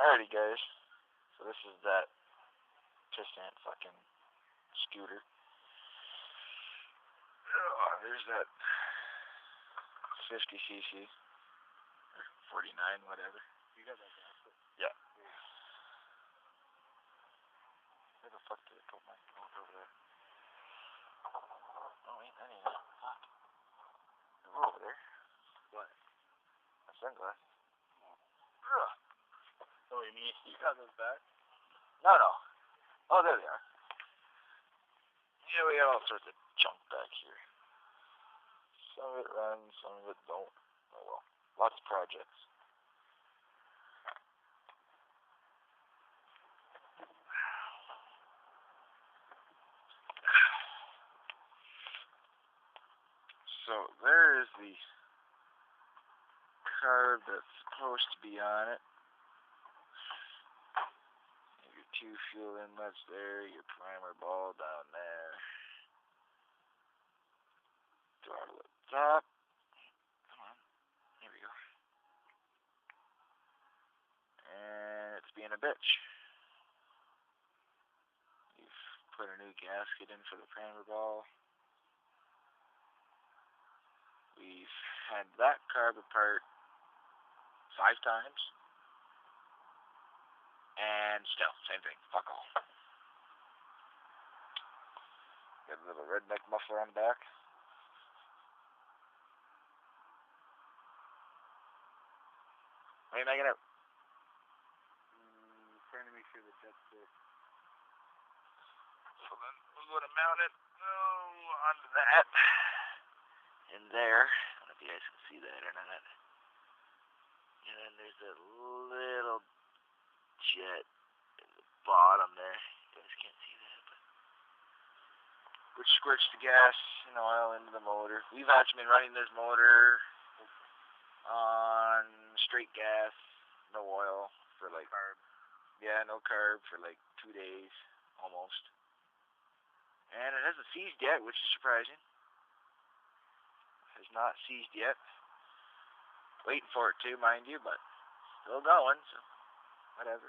Alrighty, guys. So this is that pissant fucking scooter. Oh, there's that 50cc or 49, whatever. You got that basket? Yeah. Where the fuck did it go? My phone over there. Oh wait, that ain't it. Fuck. They're over there. What? My sunglasses. Ugh. Oh, you mean you got those back? No. Oh, there they are. Yeah, we got all sorts of junk back here. Some of it runs, some of it don't. Oh well. Lots of projects. So there is the carb that's supposed to be on it. Your two fuel inlets there, your primer ball down there. Throttle at the top. Come on. Here we go. And it's being a bitch. You've put a new gasket in for the primer ball. We've had that carb apart 5 times. And still, same thing. Fuck all. Got a little redneck muffler on the back. What are you making out? Trying to make sure the jet's there. So then we're going to mount it onto that. In there. I don't know if you guys can see that or not. And then there's that little jet in the bottom there. You guys can't see that, but which squirts the gas and oil into the motor. We've actually been running this motor on straight gas, no oil for like carb. Yeah, no carb for like 2 days almost. And it hasn't seized yet, which is surprising. Has not seized yet. Waiting for it to, mind you, but still going, so whatever.